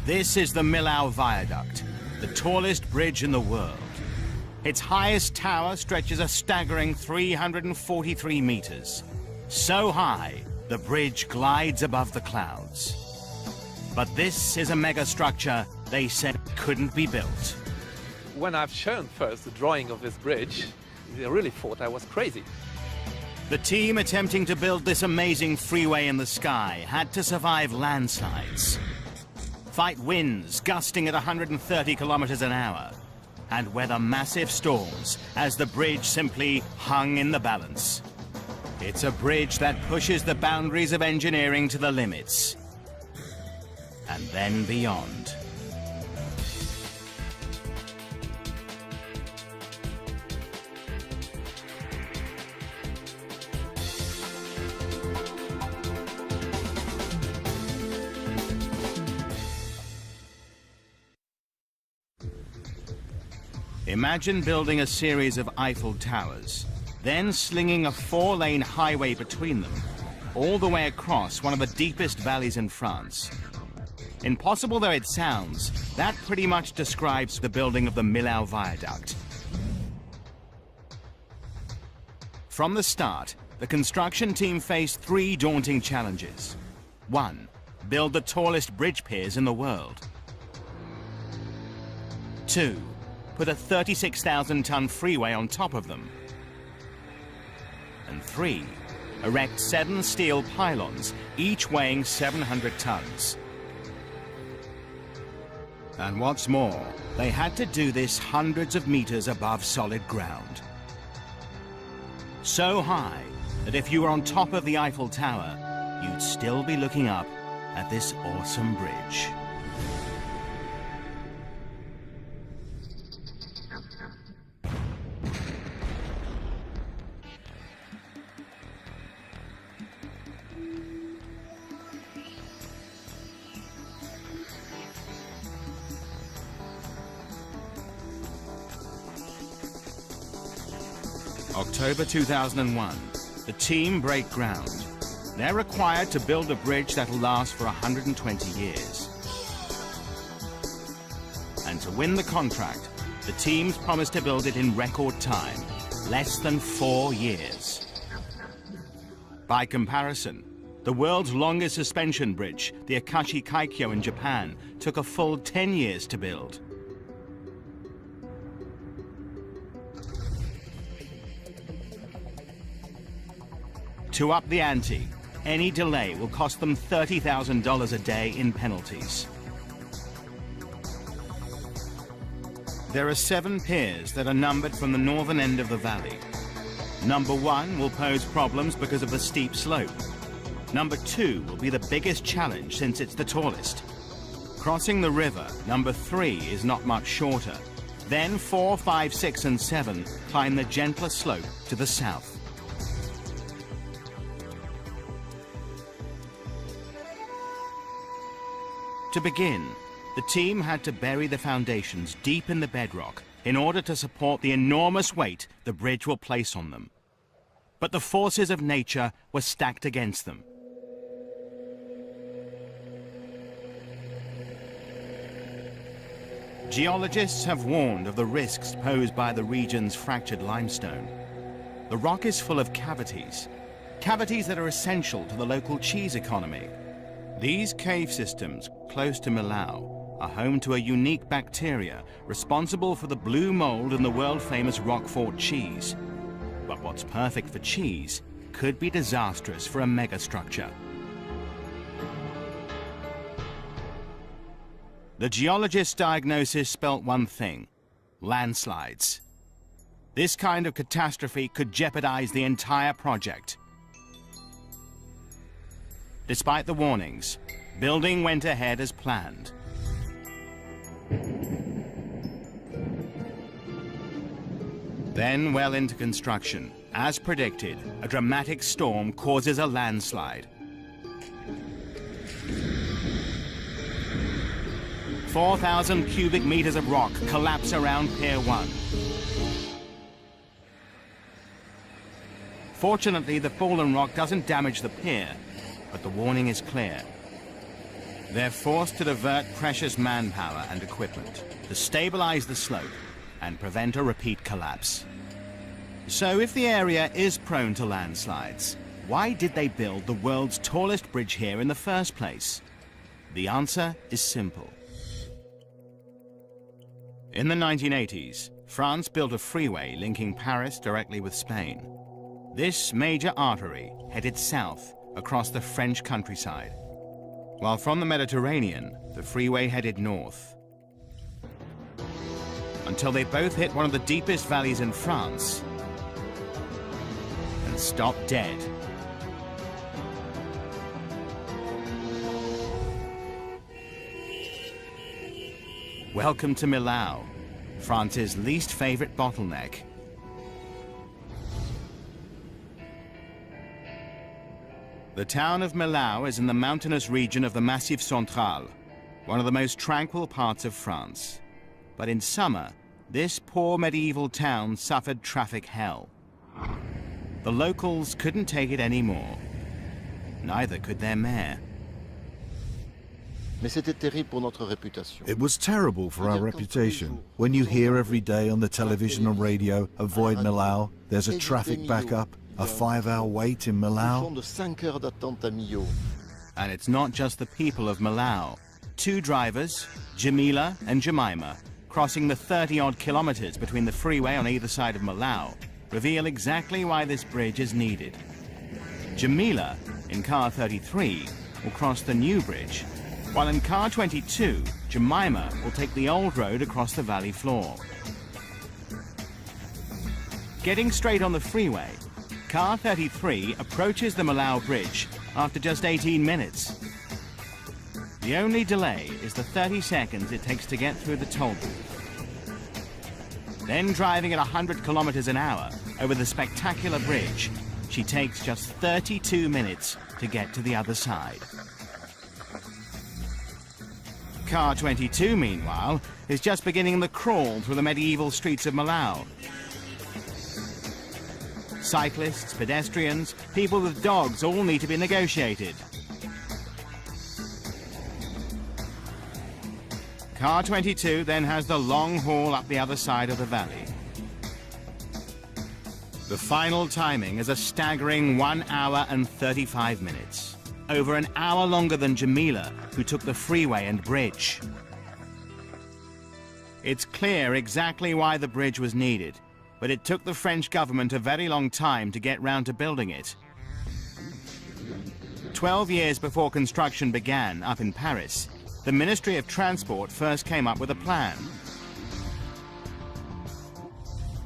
This is the Millau Viaduct, the tallest bridge in the world. Its highest tower stretches a staggering 343 meters. So high, the bridge glides above the clouds. But this is a megastructure they said couldn't be built. When I've shown first the drawing of this bridge, they really thought I was crazy. The team attempting to build this amazing freeway in the sky had to survive landslides, fight winds gusting at 130 kilometers an hour, and weather massive storms as the bridge simply hung in the balance. It's a bridge that pushes the boundaries of engineering to the limits, and then beyond. Imagine building a series of Eiffel Towers, then slinging a 4-lane highway between them, all the way across one of the deepest valleys in France. Impossible though it sounds, that pretty much describes the building of the Millau Viaduct. From the start, the construction team faced 3 daunting challenges. 1. Build the tallest bridge piers in the world. 2. Put a 36,000-ton freeway on top of them. And 3. Erect 7 steel pylons, each weighing 700 tons. And what's more, they had to do this hundreds of meters above solid ground. So high that if you were on top of the Eiffel Tower, you'd still be looking up at this awesome bridge. October 2001, the team break ground. They're required to build a bridge that'll last for 120 years. And to win the contract, the teams promised to build it in record time, less than 4 years. By comparison, the world's longest suspension bridge, the Akashi Kaikyo in Japan, took a full 10 years to build. To up the ante, any delay will cost them $30,000 a day in penalties. There are 7 piers that are numbered from the northern end of the valley. Number 1 will pose problems because of the steep slope. Number 2 will be the biggest challenge since it's the tallest. Crossing the river, number 3 is not much shorter. Then 4, 5, 6, and 7 climb the gentler slope to the south. To begin, the team had to bury the foundations deep in the bedrock in order to support the enormous weight the bridge will place on them. But the forces of nature were stacked against them. Geologists have warned of the risks posed by the region's fractured limestone. The rock is full of cavities that are essential to the local cheese economy. These cave systems, close to Millau, are home to a unique bacteria responsible for the blue mold in the world-famous Roquefort cheese. But what's perfect for cheese could be disastrous for a megastructure. The geologist's diagnosis spelt one thing: landslides. This kind of catastrophe could jeopardize the entire project. Despite the warnings, building went ahead as planned. Then, well into construction, as predicted, a dramatic storm causes a landslide. 4,000 cubic meters of rock collapse around Pier 1. Fortunately, the fallen rock doesn't damage the pier, but the warning is clear. They're forced to divert precious manpower and equipment to stabilize the slope and prevent a repeat collapse. So if the area is prone to landslides, why did they build the world's tallest bridge here in the first place? The answer is simple. In the 1980s, France built a freeway linking Paris directly with Spain. This major artery headed south across the French countryside, while from the Mediterranean, the freeway headed north, until they both hit one of the deepest valleys in France and stopped dead. Welcome to Millau, France's least favorite bottleneck. The town of Millau is in the mountainous region of the Massif Central, one of the most tranquil parts of France. But in summer, this poor medieval town suffered traffic hell. The locals couldn't take it anymore. Neither could their mayor. It was terrible for our reputation. When you hear every day on the television and radio, avoid Millau, there's a traffic backup, a 5-hour wait in Millau. And it's not just the people of Millau. Two drivers, Jamila and Jemima, crossing the 30-odd kilometers between the freeway on either side of Millau, reveal exactly why this bridge is needed. Jamila, in car 33, will cross the new bridge, while in car 22, Jemima will take the old road across the valley floor. Getting straight on the freeway, car 33 approaches the Millau Bridge after just 18 minutes. The only delay is the 30 seconds it takes to get through the toll booth. Then driving at 100 kilometers an hour over the spectacular bridge, she takes just 32 minutes to get to the other side. Car 22, meanwhile, is just beginning the crawl through the medieval streets of Millau. Cyclists, pedestrians, people with dogs all need to be negotiated. Car 22 then has the long haul up the other side of the valley. The final timing is a staggering 1 hour and 35 minutes. Over an hour longer than Jamila, who took the freeway and bridge. It's clear exactly why the bridge was needed, but it took the French government a very long time to get round to building it. 12 years before construction began up in Paris, the Ministry of Transport first came up with a plan.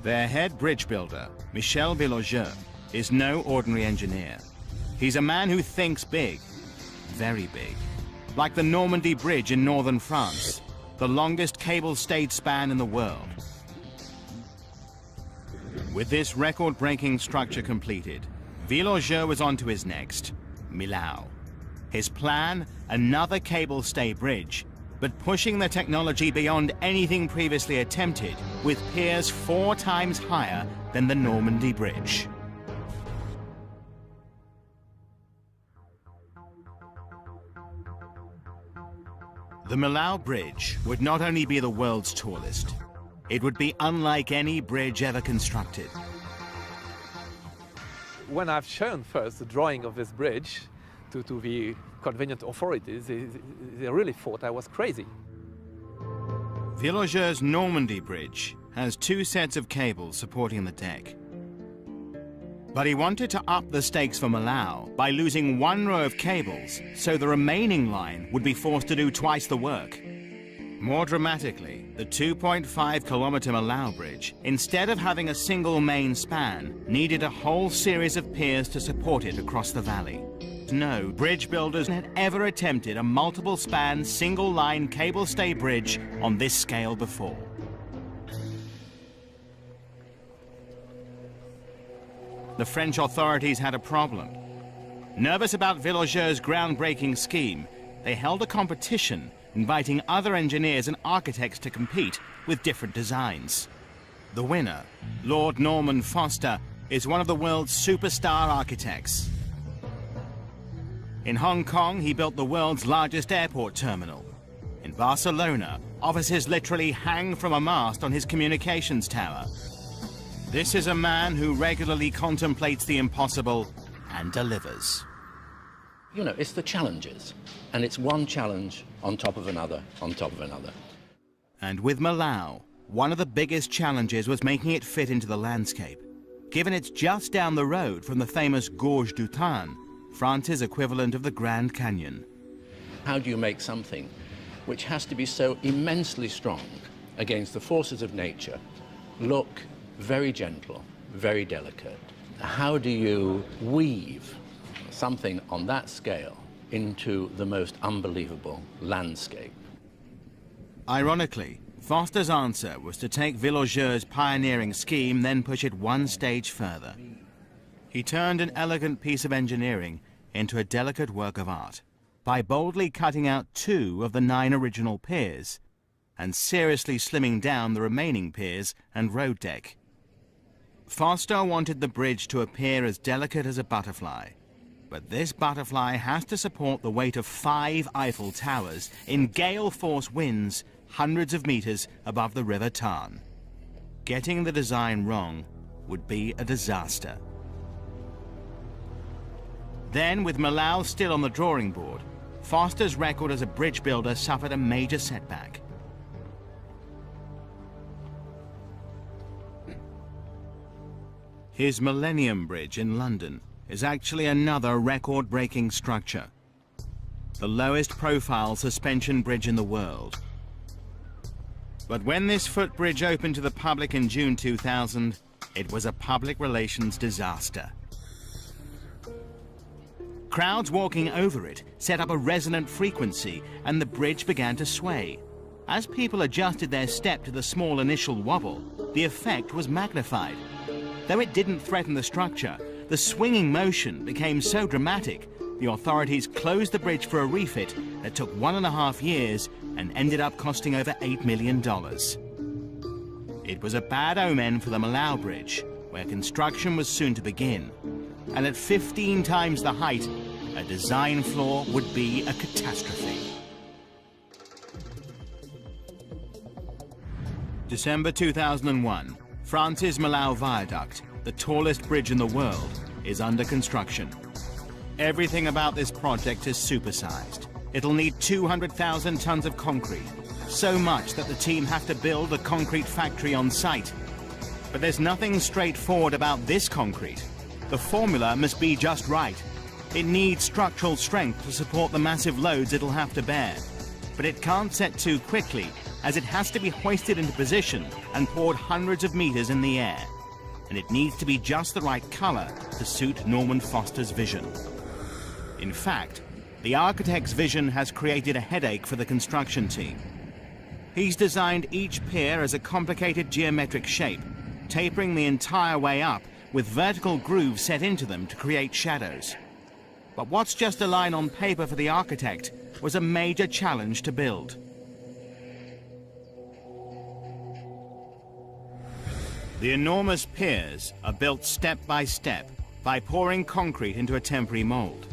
Their head bridge builder, Michel Villageux, is no ordinary engineer. He's a man who thinks big, very big. Like the Normandy Bridge in northern France, the longest cable-stayed span in the world. With this record-breaking structure completed, Villageux was on to his next, Millau. His plan, another cable-stay bridge, but pushing the technology beyond anything previously attempted, with piers 4 times higher than the Normandy Bridge. The Millau Bridge would not only be the world's tallest, it would be unlike any bridge ever constructed. When I've shown first the drawing of this bridge to the convenient authorities, they really thought I was crazy. Villageux's Normandy Bridge has 2 sets of cables supporting the deck. But he wanted to up the stakes for Millau by losing 1 row of cables, so the remaining line would be forced to do twice the work. More dramatically, the 2.5-kilometer Millau Bridge, instead of having a single main span, needed a whole series of piers to support it across the valley. No bridge builders had ever attempted a multiple-span, single-line cable-stay bridge on this scale before. The French authorities had a problem. Nervous about Villageux's groundbreaking scheme, they held a competition inviting other engineers and architects to compete with different designs. The winner, Lord Norman Foster, is one of the world's superstar architects. In Hong Kong, he built the world's largest airport terminal. In Barcelona, officers literally hang from a mast on his communications tower. This is a man who regularly contemplates the impossible and delivers. You know, it's the challenges, and it's one challenge on top of another, on top of another. And with Malau, one of the biggest challenges was making it fit into the landscape, given it's just down the road from the famous Gorge du Tarn, France's equivalent of the Grand Canyon. How do you make something which has to be so immensely strong against the forces of nature look very gentle, very delicate? How do you weave something on that scale into the most unbelievable landscape? Ironically, Foster's answer was to take Villageux's pioneering scheme, then push it one stage further. He turned an elegant piece of engineering into a delicate work of art by boldly cutting out 2 of the 9 original piers and seriously slimming down the remaining piers and road deck. Foster wanted the bridge to appear as delicate as a butterfly, but this butterfly has to support the weight of 5 Eiffel Towers in gale-force winds hundreds of meters above the River Tarn. Getting the design wrong would be a disaster. Then, with Malau still on the drawing board, Foster's record as a bridge builder suffered a major setback. His Millennium Bridge in London is actually another record-breaking structure, the lowest profile suspension bridge in the world. But when this footbridge opened to the public in June 2000, it was a public relations disaster. Crowds walking over it set up a resonant frequency, and the bridge began to sway. As people adjusted their step to the small initial wobble, the effect was magnified. Though it didn't threaten the structure, the swinging motion became so dramatic, the authorities closed the bridge for a refit that took 1.5 years and ended up costing over $8 million. It was a bad omen for the Malau Bridge, where construction was soon to begin. And at 15 times the height, a design flaw would be a catastrophe. December 2001, France's Malau Viaduct, the tallest bridge in the world, is under construction. Everything about this project is supersized. It'll need 200,000 tons of concrete, so much that the team have to build a concrete factory on site. But there's nothing straightforward about this concrete. The formula must be just right. It needs structural strength to support the massive loads it'll have to bear. But it can't set too quickly, as it has to be hoisted into position and poured hundreds of meters in the air. And it needs to be just the right color to suit Norman Foster's vision. In fact, the architect's vision has created a headache for the construction team. He's designed each pier as a complicated geometric shape, tapering the entire way up with vertical grooves set into them to create shadows. But what's just a line on paper for the architect was a major challenge to build. The enormous piers are built step by step by pouring concrete into a temporary mold.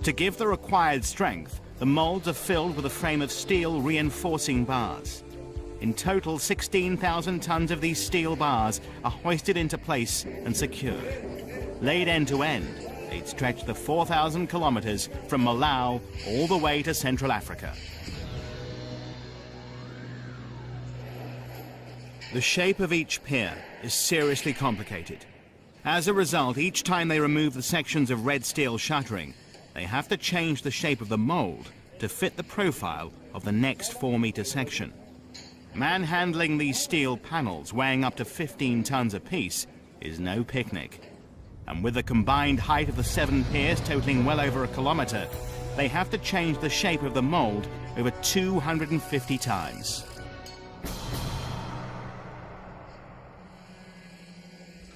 To give the required strength, the molds are filled with a frame of steel reinforcing bars. In total, 16,000 tons of these steel bars are hoisted into place and secured. Laid end to end, they'd stretch the 4,000 kilometers from Malau all the way to Central Africa. The shape of each pier is seriously complicated. As a result, each time they remove the sections of red steel shuttering, they have to change the shape of the mold to fit the profile of the next 4-meter section. Manhandling these steel panels, weighing up to 15 tons apiece, is no picnic. And with the combined height of the 7 piers totaling well over 1 kilometer, they have to change the shape of the mold over 250 times.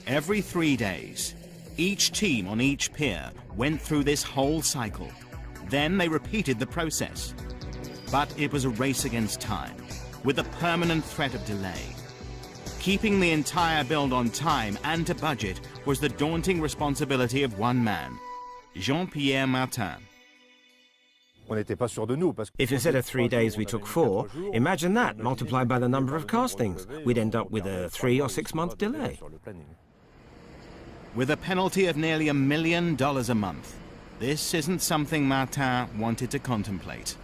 Every 3 days, each team on each pier went through this whole cycle. Then they repeated the process. But it was a race against time, with a permanent threat of delay. Keeping the entire build on time and to budget was the daunting responsibility of one man, Jean-Pierre Martin. If instead of 3 days we took 4, imagine that multiplied by the number of castings. We'd end up with a 3 or 6 month delay. With a penalty of nearly $1 million a month, this isn't something Martin wanted to contemplate.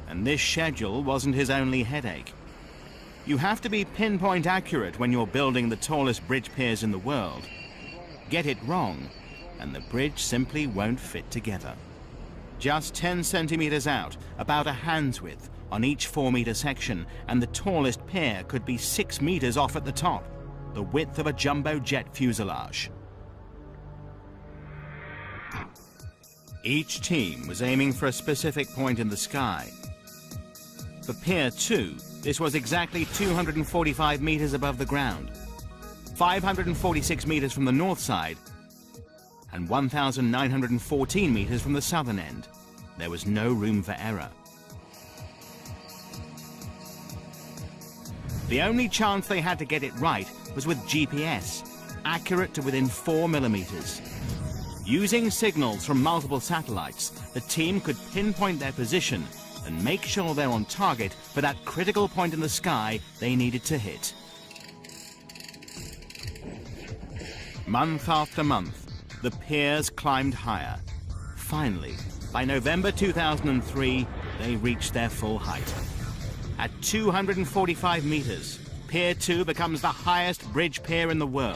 And this schedule wasn't his only headache. You have to be pinpoint accurate when you're building the tallest bridge piers in the world. Get it wrong, and the bridge simply won't fit together. Just 10 centimeters out, about a hand's width on each 4-meter section, and the tallest pier could be 6 meters off at the top, the width of a jumbo jet fuselage. Each team was aiming for a specific point in the sky. For Pier 2, this was exactly 245 meters above the ground, 546 meters from the north side, and 1,914 meters from the southern end. There was no room for error. The only chance they had to get it right was with GPS, accurate to within 4 millimeters. Using signals from multiple satellites, the team could pinpoint their position and make sure they're on target for that critical point in the sky they needed to hit. Month after month, the piers climbed higher. Finally, by November 2003, they reached their full height. At 245 meters, Pier 2 becomes the highest bridge pier in the world.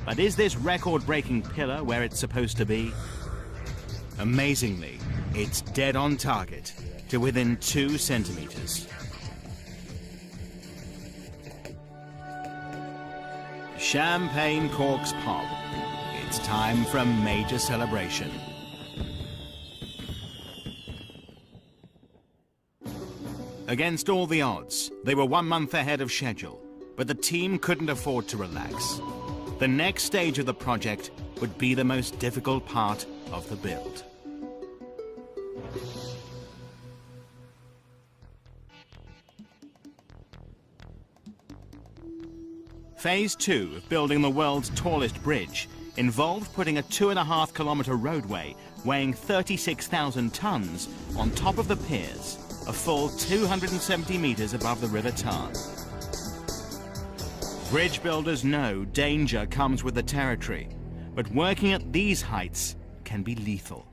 But is this record-breaking pillar where it's supposed to be? Amazingly, it's dead on target, to within 2 centimeters. Champagne corks pop. It's time for a major celebration. Against all the odds, they were 1 month ahead of schedule, but the team couldn't afford to relax. The next stage of the project would be the most difficult part of the build. Phase 2 of building the world's tallest bridge involved putting a 2.5-kilometer roadway weighing 36,000 tons on top of the piers, a full 270 meters above the River Tarn. Bridge builders know danger comes with the territory, but working at these heights can be lethal.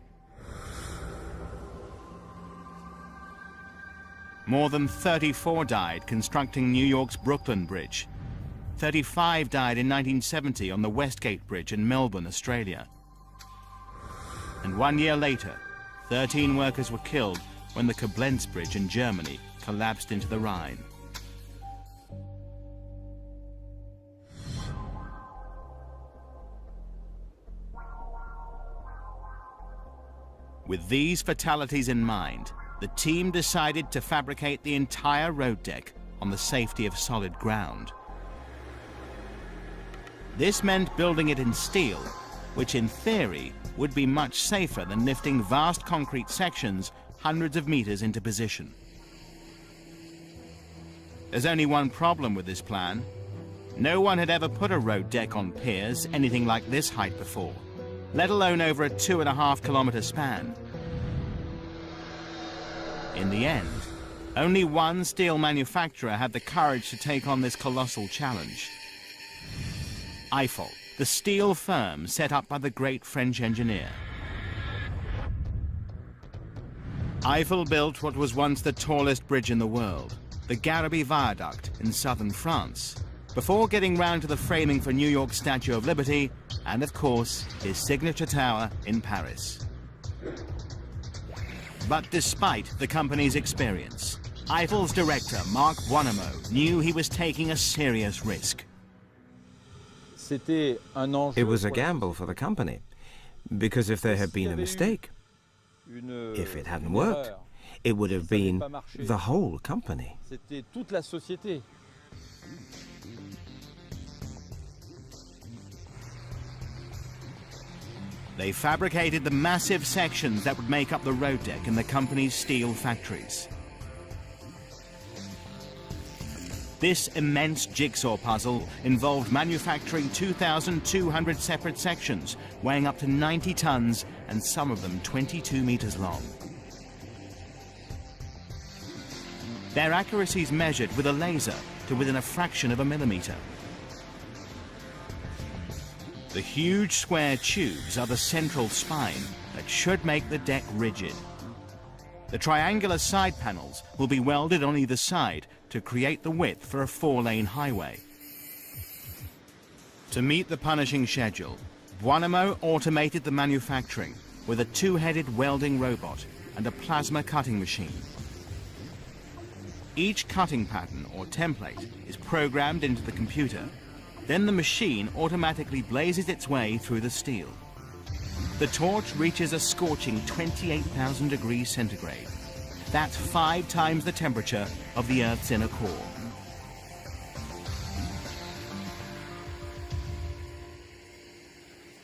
More than 34 died constructing New York's Brooklyn Bridge. 35 died in 1970 on the Westgate Bridge in Melbourne, Australia. And 1 year later, 13 workers were killed when the Koblenz Bridge in Germany collapsed into the Rhine. With these fatalities in mind, the team decided to fabricate the entire road deck on the safety of solid ground. This meant building it in steel, which in theory would be much safer than lifting vast concrete sections hundreds of meters into position. There's only one problem with this plan. No one had ever put a road deck on piers anything like this height before, let alone over a 2.5-kilometer span. In the end, only one steel manufacturer had the courage to take on this colossal challenge. Eiffel, the steel firm set up by the great French engineer. Eiffel built what was once the tallest bridge in the world, the Garrabie Viaduct in southern France, before getting round to the framing for New York's Statue of Liberty and, of course, his signature tower in Paris. But despite the company's experience, Eiffel's director, Marc Buonamo, knew he was taking a serious risk. It was a gamble for the company, because if there had been a mistake, if it hadn't worked, it would have been the whole company. They fabricated the massive sections that would make up the road deck in the company's steel factories. This immense jigsaw puzzle involved manufacturing 2,200 separate sections, weighing up to 90 tons and some of them 22 meters long. Their accuracy is measured with a laser to within a fraction of a millimeter. The huge square tubes are the central spine that should make the deck rigid. The triangular side panels will be welded on either side to create the width for a 4-lane highway. To meet the punishing schedule, Buonamo automated the manufacturing with a 2-headed welding robot and a plasma cutting machine. Each cutting pattern or template is programmed into the computer. Then the machine automatically blazes its way through the steel. The torch reaches a scorching 28,000 degrees centigrade. That's 5 times the temperature of the Earth's inner core.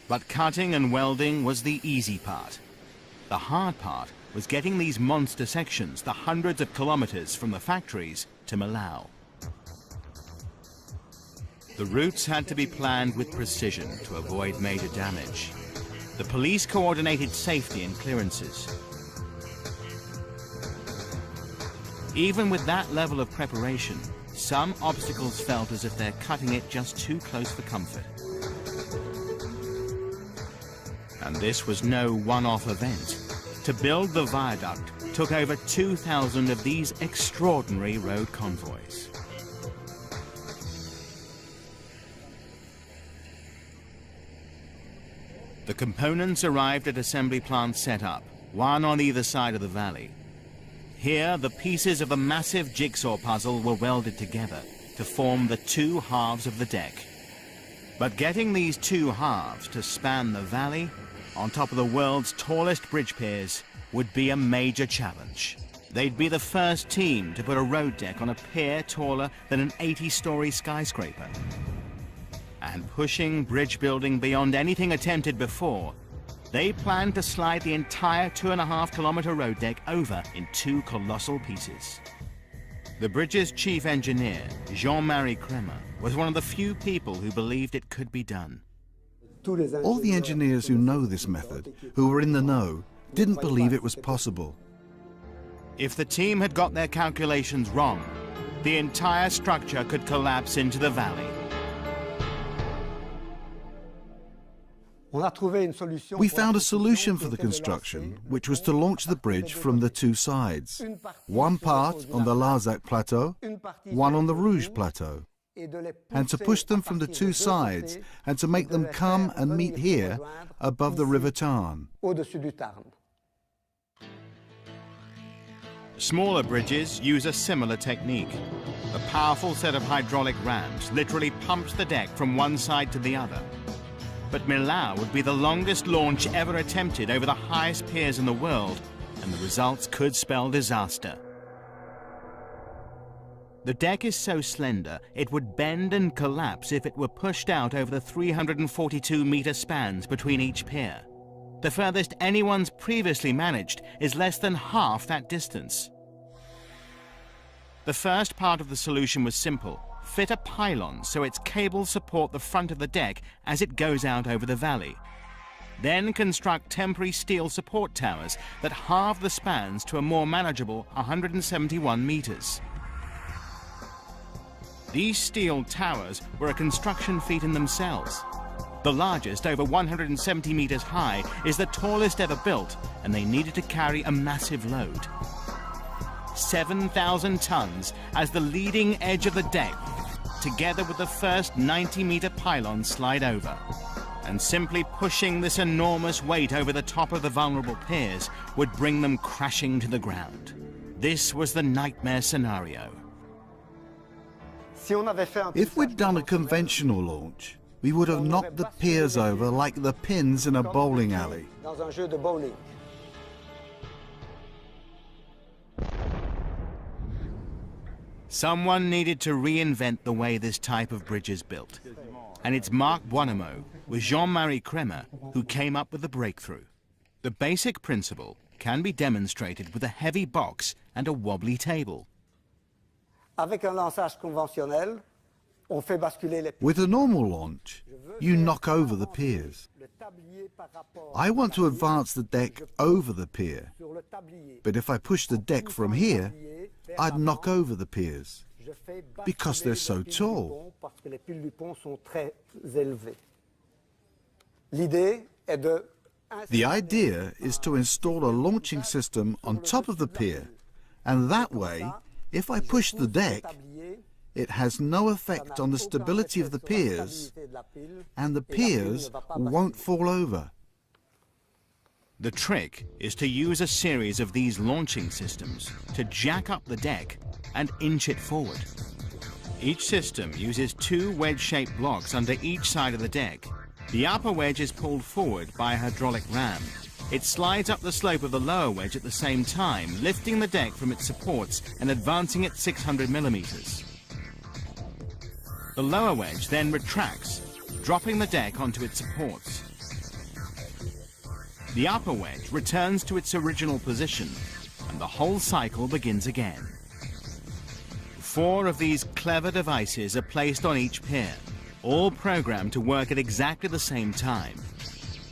But cutting and welding was the easy part. The hard part was getting these monster sections the hundreds of kilometers from the factories to Millau. The routes had to be planned with precision to avoid major damage. The police coordinated safety and clearances. Even with that level of preparation, some obstacles felt as if they're cutting it just too close for comfort. And this was no one-off event. To build the viaduct took over 2,000 of these extraordinary road convoys. The components arrived at assembly plants set up, one on either side of the valley. Here, the pieces of the massive jigsaw puzzle were welded together to form the 2 halves of the deck. But getting these 2 halves to span the valley on top of the world's tallest bridge piers would be a major challenge. They'd be the first team to put a road deck on a pier taller than an 80-story skyscraper. And pushing bridge building beyond anything attempted before, they planned to slide the entire 2.5-kilometer road deck over in 2 colossal pieces. The bridge's chief engineer, Jean-Marie Kremer, was one of the few people who believed it could be done. All the engineers who know this method, who were in the know, didn't believe it was possible. If the team had got their calculations wrong, the entire structure could collapse into the valley. We found a solution for the construction, which was to launch the bridge from the 2 sides. One part on the Larzac Plateau, one on the Rouge Plateau. And to push them from the 2 sides and to make them come and meet here above the River Tarn. Smaller bridges use a similar technique. A powerful set of hydraulic rams literally pumps the deck from one side to the other. But Millau would be the longest launch ever attempted over the highest piers in the world, and the results could spell disaster. The deck is so slender, it would bend and collapse if it were pushed out over the 342-meter spans between each pier. The furthest anyone's previously managed is less than half that distance. The first part of the solution was simple. Fit a pylon so its cables support the front of the deck as it goes out over the valley. Then construct temporary steel support towers that halve the spans to a more manageable 171 meters. These steel towers were a construction feat in themselves. The largest, over 170 meters high, is the tallest ever built, and they needed to carry a massive load. 7,000 tons as the leading edge of the deck, together with the first 90-meter pylon slide over. And simply pushing this enormous weight over the top of the vulnerable piers would bring them crashing to the ground. This was the nightmare scenario. If we'd done a conventional launch, we would have knocked the piers over like the pins in a bowling alley. Someone needed to reinvent the way this type of bridge is built. And it's Marc Buonamo with Jean-Marie Kremer who came up with the breakthrough. The basic principle can be demonstrated with a heavy box and a wobbly table. With a normal launch, you knock over the piers. I want to advance the deck over the pier, but if I push the deck from here, I'd knock over the piers, because they're so tall. The idea is to install a launching system on top of the pier, and that way, if I push the deck, it has no effect on the stability of the piers, and the piers won't fall over. The trick is to use a series of these launching systems to jack up the deck and inch it forward. Each system uses two wedge-shaped blocks under each side of the deck. The upper wedge is pulled forward by a hydraulic ram. It slides up the slope of the lower wedge at the same time, lifting the deck from its supports and advancing it 600 millimeters. The lower wedge then retracts, dropping the deck onto its supports. The upper wedge returns to its original position, and the whole cycle begins again. 4 of these clever devices are placed on each pier, all programmed to work at exactly the same time.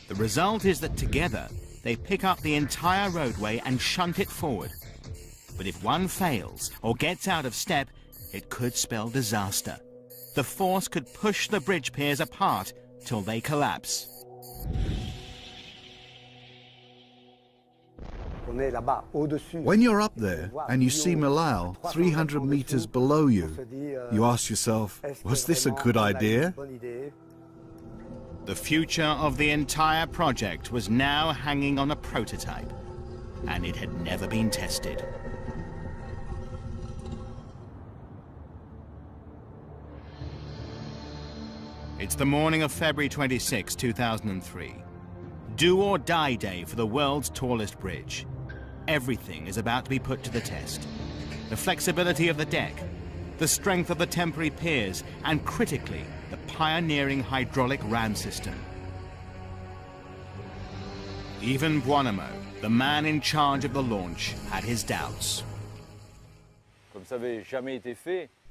The result is that together, they pick up the entire roadway and shunt it forward. But if one fails or gets out of step, it could spell disaster. The force could push the bridge piers apart till they collapse. When you're up there and you see Millau 300 meters below you, you ask yourself, was this a good idea? The future of the entire project was now hanging on a prototype, and it had never been tested. It's the morning of February 26, 2003. Do or die day for the world's tallest bridge. Everything is about to be put to the test. The flexibility of the deck, the strength of the temporary piers, and critically, the pioneering hydraulic ram system. Even Buonamo, the man in charge of the launch, had his doubts.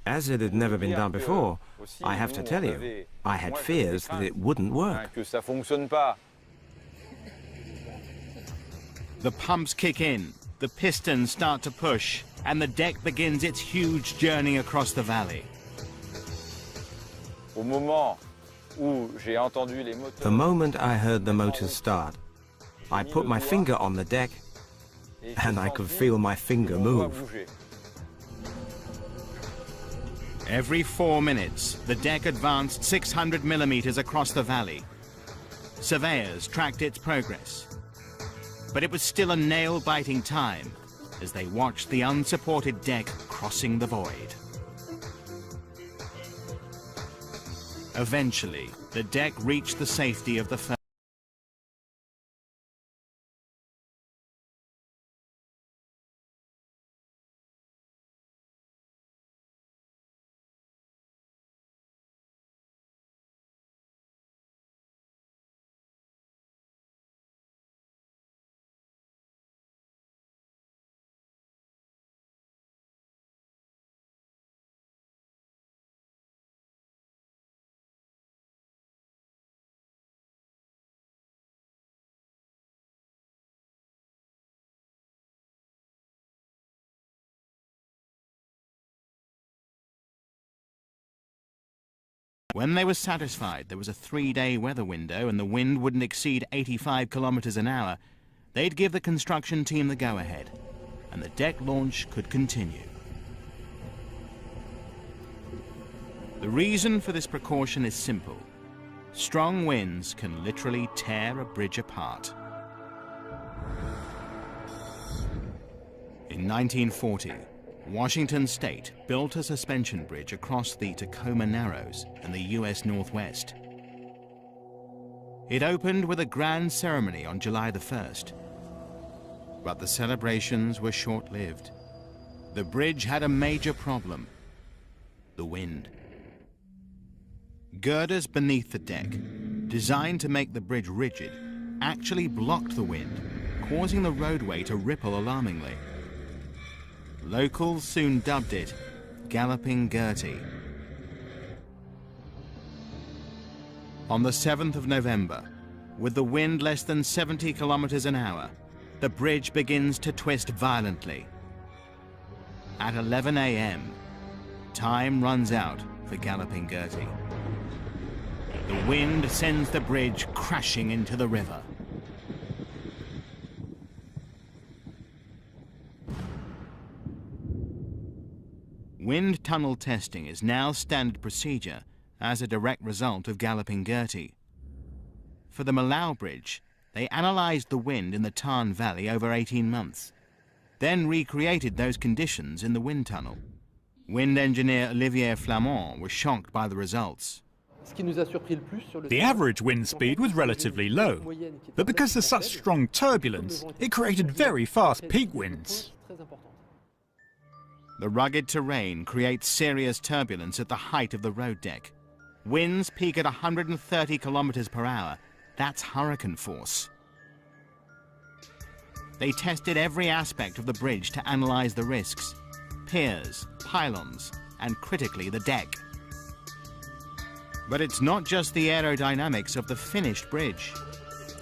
As it had never been done before, I have to tell you, I had fears that it wouldn't work. The pumps kick in, the pistons start to push, and the deck begins its huge journey across the valley. The moment I heard the motors start, I put my finger on the deck, and I could feel my finger move. Every 4 minutes, the deck advanced 600 millimeters across the valley. Surveyors tracked its progress. But it was still a nail-biting time as they watched the unsupported deck crossing the void. Eventually, the deck reached the safety of the first. When they were satisfied there was a 3-day weather window and the wind wouldn't exceed 85 kilometers an hour, they'd give the construction team the go-ahead, and the deck launch could continue. The reason for this precaution is simple. Strong winds can literally tear a bridge apart. In 1940, Washington State built a suspension bridge across the Tacoma Narrows in the US Northwest. It opened with a grand ceremony on July the 1st. But the celebrations were short-lived. The bridge had a major problem: the wind. Girders beneath the deck, designed to make the bridge rigid, actually blocked the wind, causing the roadway to ripple alarmingly. Locals soon dubbed it Galloping Gertie. On the 7th of November, with the wind less than 70 kilometers an hour, the bridge begins to twist violently. At 11 a.m., time runs out for Galloping Gertie. The wind sends the bridge crashing into the river. Wind tunnel testing is now standard procedure as a direct result of Galloping Gertie. For the Malau Bridge, they analyzed the wind in the Tarn Valley over 18 months, then recreated those conditions in the wind tunnel. Wind engineer Olivier Flamand was shocked by the results. The average wind speed was relatively low, but because there's such strong turbulence, it created very fast peak winds. The rugged terrain creates serious turbulence at the height of the road deck. Winds peak at 130 kilometers per hour. That's hurricane force. They tested every aspect of the bridge to analyze the risks: piers, pylons, and critically the deck. But it's not just the aerodynamics of the finished bridge.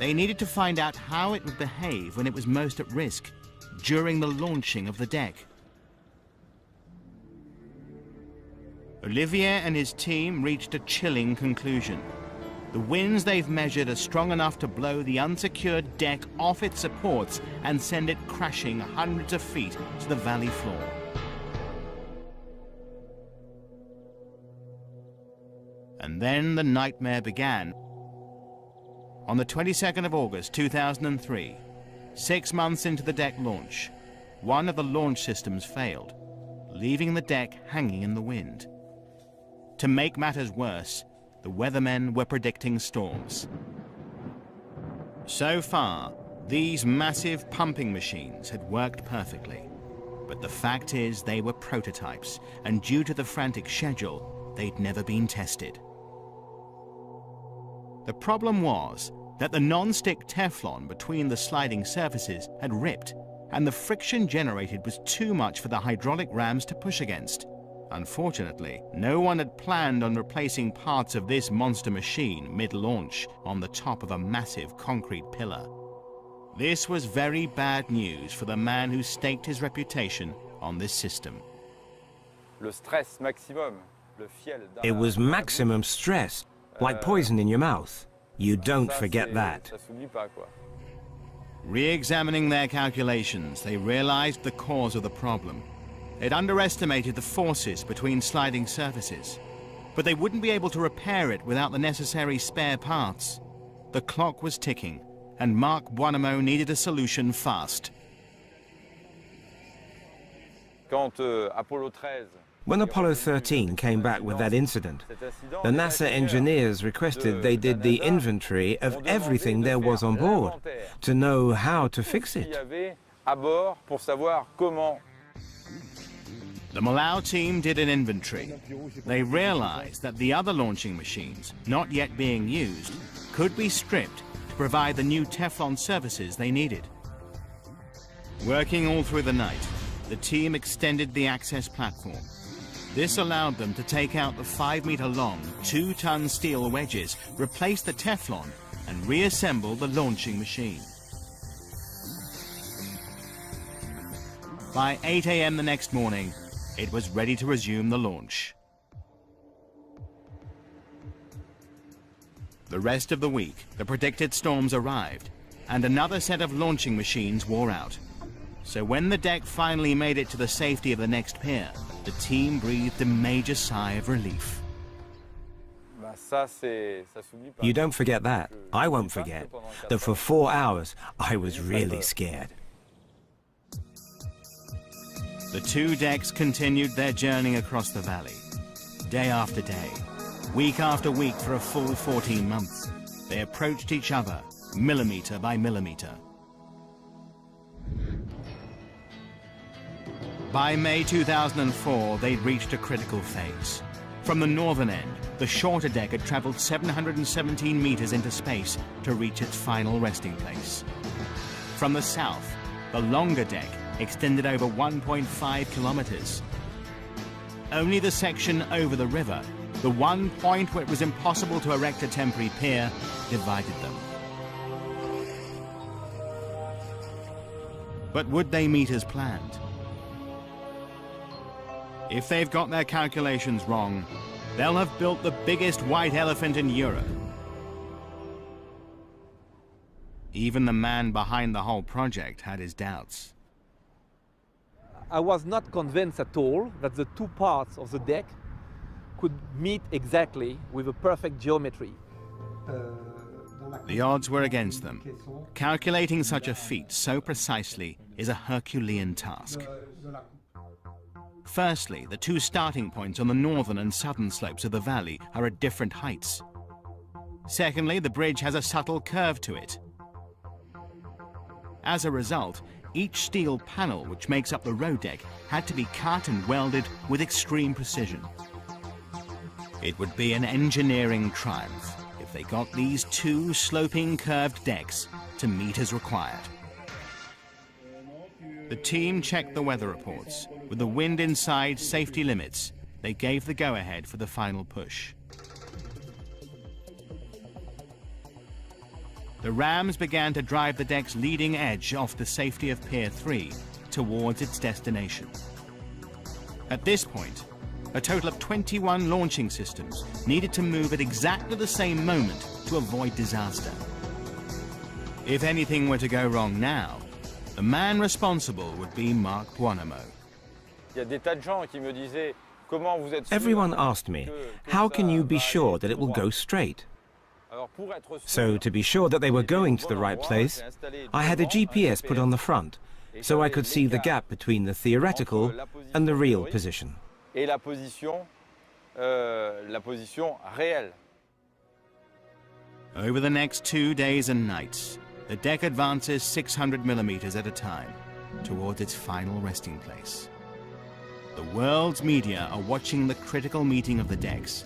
They needed to find out how it would behave when it was most at risk, during the launching of the deck. Olivier and his team reached a chilling conclusion. The winds they've measured are strong enough to blow the unsecured deck off its supports and send it crashing hundreds of feet to the valley floor. And then the nightmare began. On the 22nd of August 2003, 6 months into the deck launch, one of the launch systems failed, leaving the deck hanging in the wind. To make matters worse, the weathermen were predicting storms. So far, these massive pumping machines had worked perfectly. But the fact is they were prototypes, and due to the frantic schedule, they'd never been tested. The problem was that the non-stick Teflon between the sliding surfaces had ripped, and the friction generated was too much for the hydraulic rams to push against. Unfortunately, no one had planned on replacing parts of this monster machine mid-launch on the top of a massive concrete pillar. This was very bad news for the man who staked his reputation on this system. It was maximum stress, like poison in your mouth. You don't forget that. Re-examining their calculations, they realized the cause of the problem. They'd underestimated the forces between sliding surfaces, but they wouldn't be able to repair it without the necessary spare parts. The clock was ticking, and Marc Buonamo needed a solution fast. When Apollo 13 came back with that incident, the NASA engineers requested they did the inventory of everything there was on board to know how to fix it. The Malau team did an inventory. They realized that the other launching machines, not yet being used, could be stripped to provide the new Teflon surfaces they needed. Working all through the night, the team extended the access platform. This allowed them to take out the 5-meter-long, 2-ton steel wedges, replace the Teflon, and reassemble the launching machine. By 8 a.m. the next morning, it was ready to resume the launch. The rest of the week, the predicted storms arrived, and another set of launching machines wore out. So when the deck finally made it to the safety of the next pier, the team breathed a major sigh of relief. You don't forget that. I won't forget that for 4 hours I was really scared. The two decks continued their journey across the valley, day after day, week after week for a full 14 months. They approached each other, millimeter by millimeter. By May 2004, they'd reached a critical phase. From the northern end, the shorter deck had traveled 717 meters into space to reach its final resting place. From the south, the longer deck extended over 1.5 kilometers. Only the section over the river, the one point where it was impossible to erect a temporary pier, divided them. But would they meet as planned? If they've got their calculations wrong, they'll have built the biggest white elephant in Europe. Even the man behind the whole project had his doubts. I was not convinced at all that the two parts of the deck could meet exactly with a perfect geometry. The odds were against them. Calculating such a feat so precisely is a Herculean task. Firstly, the two starting points on the northern and southern slopes of the valley are at different heights. Secondly, the bridge has a subtle curve to it. As a result, each steel panel which makes up the road deck had to be cut and welded with extreme precision. It would be an engineering triumph if they got these two sloping curved decks to meet as required. The team checked the weather reports. With the wind inside safety limits, they gave the go-ahead for the final push. The rams began to drive the deck's leading edge off the safety of Pier 3 towards its destination. At this point, a total of 21 launching systems needed to move at exactly the same moment to avoid disaster. If anything were to go wrong now, the man responsible would be Marc Buonamo. Everyone asked me, how can you be sure that it will go straight? So to be sure that they were going to the right place, I had a GPS put on the front, so I could see the gap between the theoretical and the real position. Over the next 2 days and nights, the deck advances 600 millimeters at a time towards its final resting place. The world's media are watching the critical meeting of the decks,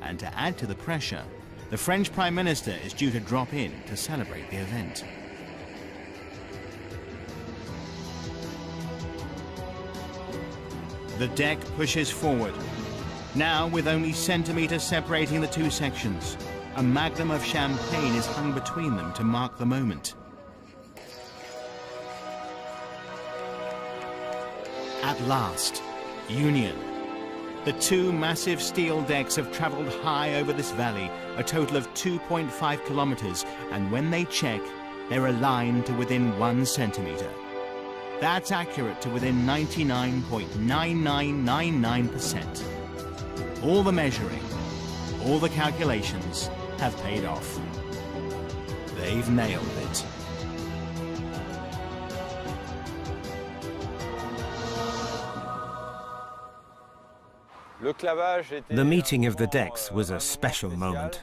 and to add to the pressure, the French Prime Minister is due to drop in to celebrate the event. The deck pushes forward, now with only centimeters separating the two sections. A magnum of champagne is hung between them to mark the moment. At last, union. The two massive steel decks have traveled high over this valley, a total of 2.5 kilometers, and when they check, they're aligned to within 1 centimeter. That's accurate to within 99.9999%. All the measuring, all the calculations have paid off. They've nailed it. The meeting of the decks was a special moment.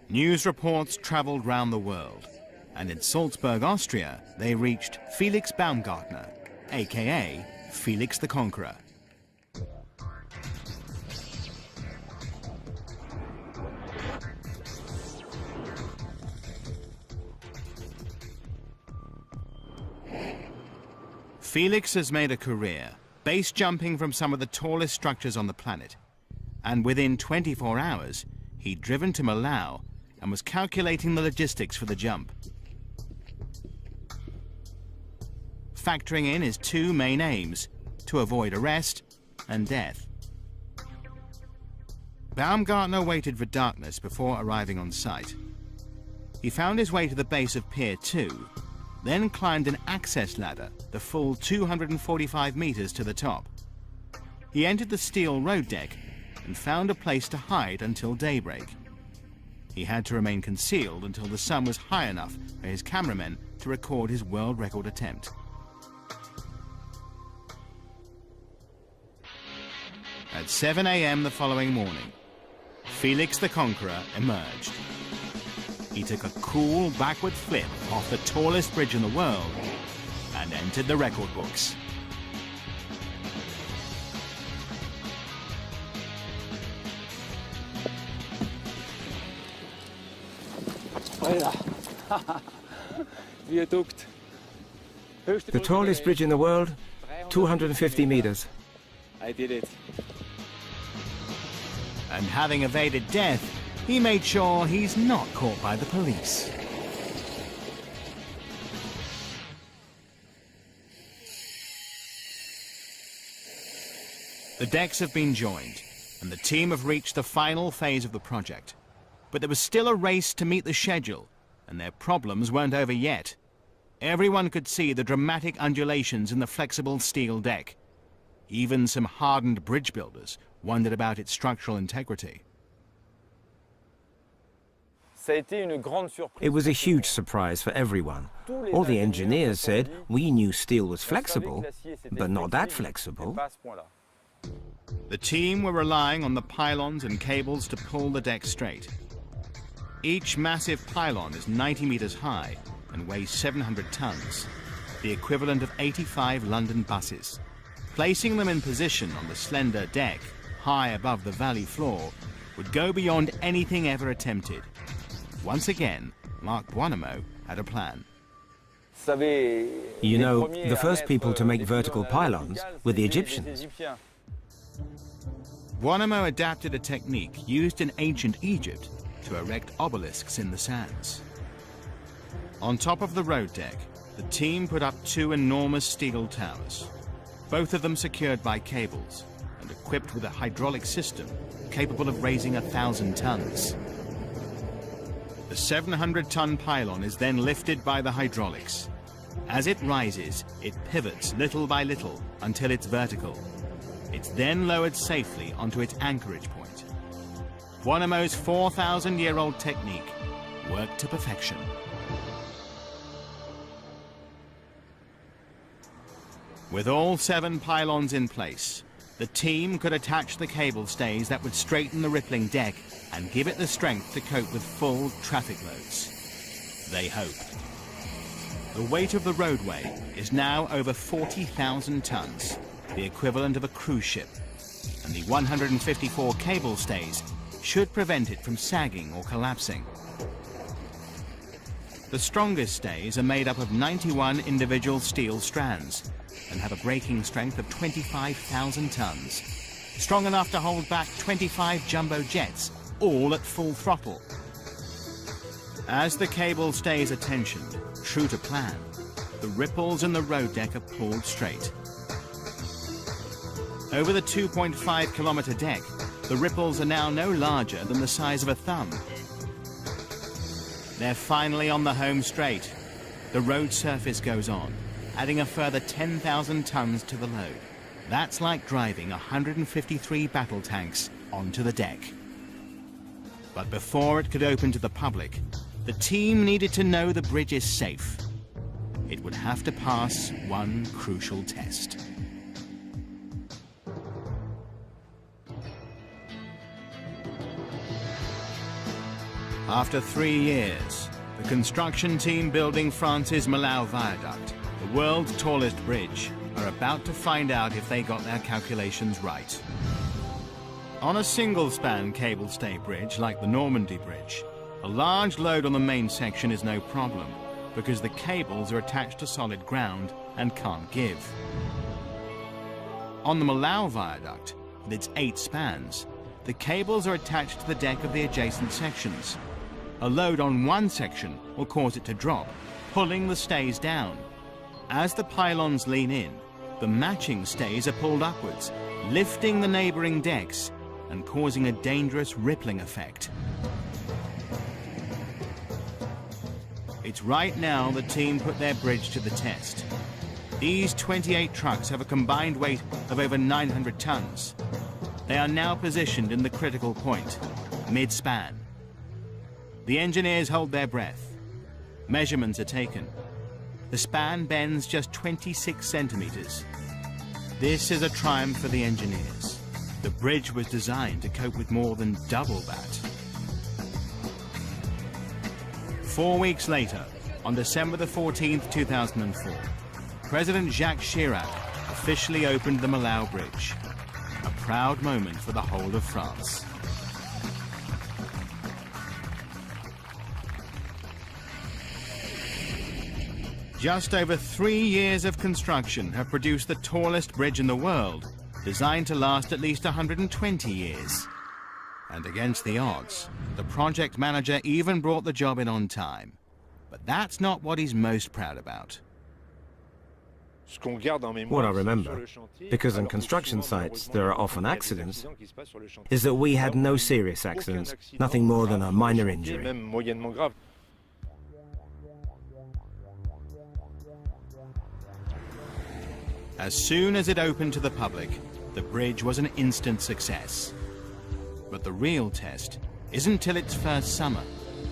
News reports traveled round the world, and in Salzburg, Austria, they reached Felix Baumgartner, aka Felix the Conqueror. Felix has made a career base jumping from some of the tallest structures on the planet, and within 24 hours, he'd driven to Malau and was calculating the logistics for the jump. Factoring in his two main aims, to avoid arrest and death. Baumgartner waited for darkness before arriving on site. He found his way to the base of Pier 2, then climbed an access ladder the full 245 meters to the top. He entered the steel road deck and found a place to hide until daybreak. He had to remain concealed until the sun was high enough for his cameramen to record his world record attempt. At 7 a.m. the following morning, Felix the Conqueror emerged. He took a cool backward flip off the tallest bridge in the world and entered the record books. The tallest bridge in the world, 250 meters. I did it. And having evaded death, he made sure he's not caught by the police. The decks have been joined, and the team have reached the final phase of the project. But there was still a race to meet the schedule, and their problems weren't over yet. Everyone could see the dramatic undulations in the flexible steel deck. Even some hardened bridge builders wondered about its structural integrity. It was a huge surprise for everyone. All the engineers said, we knew steel was flexible, but not that flexible. The team were relying on the pylons and cables to pull the deck straight. Each massive pylon is 90 meters high and weighs 700 tons, the equivalent of 85 London buses. Placing them in position on the slender deck, high above the valley floor, would go beyond anything ever attempted. Once again, Marc Buonamo had a plan. You know, the first people to make vertical pylons were the Egyptians. Buonamo adapted a technique used in ancient Egypt to erect obelisks in the sands. On top of the road deck, the team put up two enormous steel towers, both of them secured by cables and equipped with a hydraulic system capable of raising 1,000 tons. The 700-ton pylon is then lifted by the hydraulics. As it rises, it pivots little by little until it's vertical. It's then lowered safely onto its anchorage point. Buonamo's 4,000-year-old technique worked to perfection. With all 7 pylons in place, the team could attach the cable stays that would straighten the rippling deck and give it the strength to cope with full traffic loads. They hoped. The weight of the roadway is now over 40,000 tons, the equivalent of a cruise ship, and the 154 cable stays should prevent it from sagging or collapsing. The strongest stays are made up of 91 individual steel strands and have a braking strength of 25,000 tons, strong enough to hold back 25 jumbo jets, all at full throttle. As the cable stays at tension, true to plan, the ripples in the road deck are pulled straight. Over the 2.5-kilometer deck, the ripples are now no larger than the size of a thumb. They're finally on the home straight. The road surface goes on, adding a further 10,000 tons to the load. That's like driving 153 battle tanks onto the deck. But before it could open to the public, the team needed to know the bridge is safe. It would have to pass one crucial test. After 3 years, the construction team building France's Millau Viaduct, the world's tallest bridge, are about to find out if they got their calculations right. On a single-span cable stay bridge like the Normandy Bridge, a large load on the main section is no problem because the cables are attached to solid ground and can't give. On the Millau Viaduct, with its 8 spans, the cables are attached to the deck of the adjacent sections. A load on one section will cause it to drop, pulling the stays down. As the pylons lean in, the matching stays are pulled upwards, lifting the neighboring decks and causing a dangerous rippling effect. It's right now the team put their bridge to the test. These 28 trucks have a combined weight of over 900 tons. They are now positioned in the critical point, mid-span. The engineers hold their breath. Measurements are taken. The span bends just 26 centimeters. This is a triumph for the engineers. The bridge was designed to cope with more than double that. 4 weeks later, on December the 14th, 2004, President Jacques Chirac officially opened the Millau Bridge. A proud moment for the whole of France. Just over 3 years of construction have produced the tallest bridge in the world, designed to last at least 120 years. And against the odds, the project manager even brought the job in on time. But that's not what he's most proud about. What I remember, because on construction sites there are often accidents, is that we had no serious accidents, nothing more than a minor injury. As soon as it opened to the public, the bridge was an instant success. But the real test isn't till its first summer,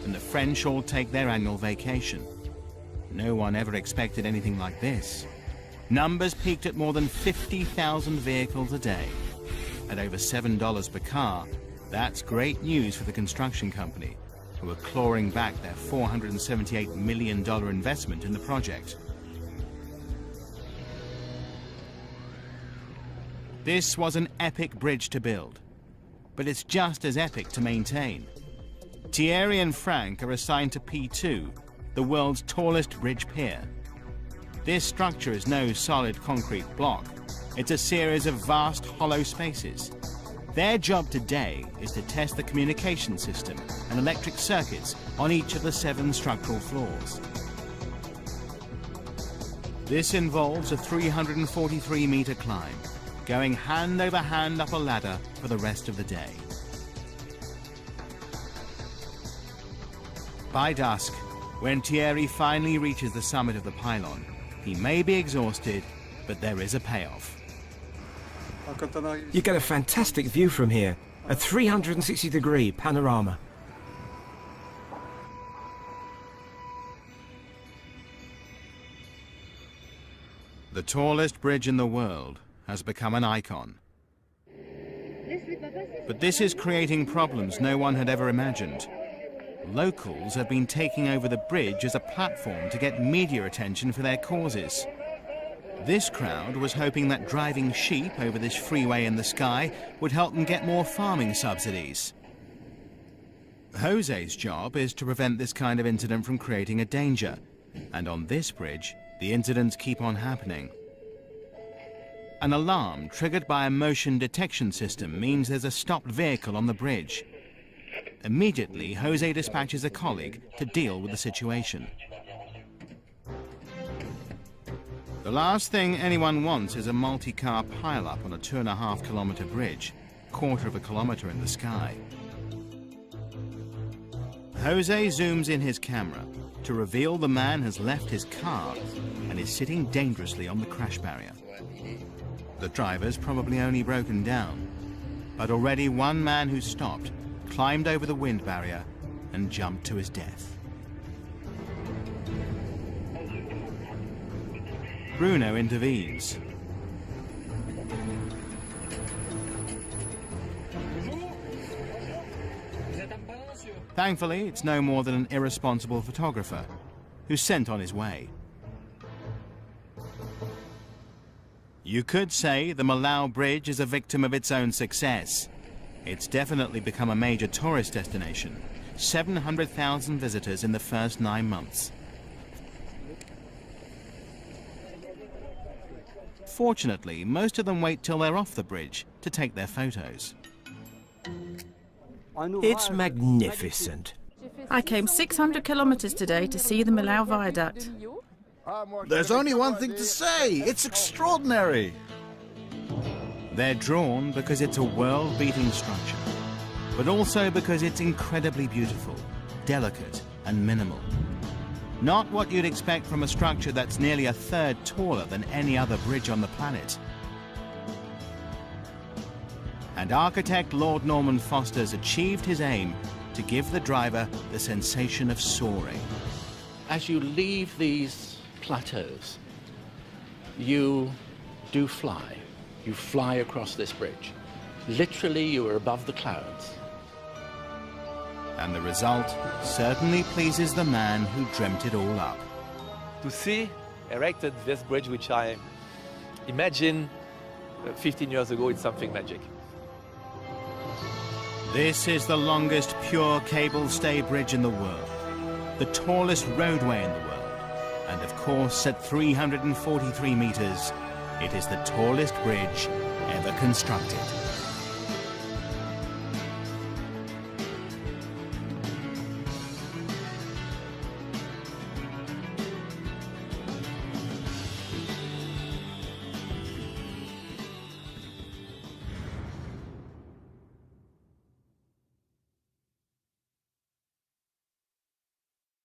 and the French all take their annual vacation. No one ever expected anything like this. Numbers peaked at more than 50,000 vehicles a day. At over $7 per car, that's great news for the construction company, who are clawing back their $478 million investment in the project. This was an epic bridge to build, but it's just as epic to maintain. Thierry and Frank are assigned to P2, the world's tallest bridge pier. This structure is no solid concrete block. It's a series of vast hollow spaces. Their job today is to test the communication system and electric circuits on each of the 7 structural floors. This involves a 343-meter climb, going hand over hand up a ladder for the rest of the day. By dusk, when Thierry finally reaches the summit of the pylon, he may be exhausted, but there is a payoff. You get a fantastic view from here, a 360-degree panorama. The tallest bridge in the world has become an icon. But this is creating problems no one had ever imagined. Locals have been taking over the bridge as a platform to get media attention for their causes. This crowd was hoping that driving sheep over this freeway in the sky would help them get more farming subsidies. Jose's job is to prevent this kind of incident from creating a danger, and on this bridge, the incidents keep on happening. An alarm triggered by a motion detection system means there's a stopped vehicle on the bridge. Immediately, Jose dispatches a colleague to deal with the situation. The last thing anyone wants is a multi-car pile-up on a 2.5-kilometer bridge, quarter of a kilometer in the sky. Jose zooms in his camera to reveal the man has left his car and is sitting dangerously on the crash barrier. The driver's probably only broken down, but already one man who stopped climbed over the wind barrier and jumped to his death. Bruno intervenes. Thankfully, it's no more than an irresponsible photographer who's sent on his way. You could say the Malau Bridge is a victim of its own success. It's definitely become a major tourist destination. 700,000 visitors in the first 9 months. Fortunately, most of them wait till they're off the bridge to take their photos. It's magnificent. I came 600 kilometers today to see the Malau Viaduct. There's only one thing to say. It's extraordinary. They're drawn because it's a world-beating structure, but also because it's incredibly beautiful, delicate, and minimal. Not what you'd expect from a structure that's nearly a third taller than any other bridge on the planet. And architect Lord Norman Foster's achieved his aim to give the driver the sensation of soaring. As you leave these plateaus, you do fly. You fly across this bridge. Literally, you are above the clouds. And the result certainly pleases the man who dreamt it all up. To see erected this bridge, which I imagine 15 years ago, it's something magic. This is the longest pure cable stay bridge in the world, the tallest roadway in the world, and of course at 343 meters, it is the tallest bridge ever constructed.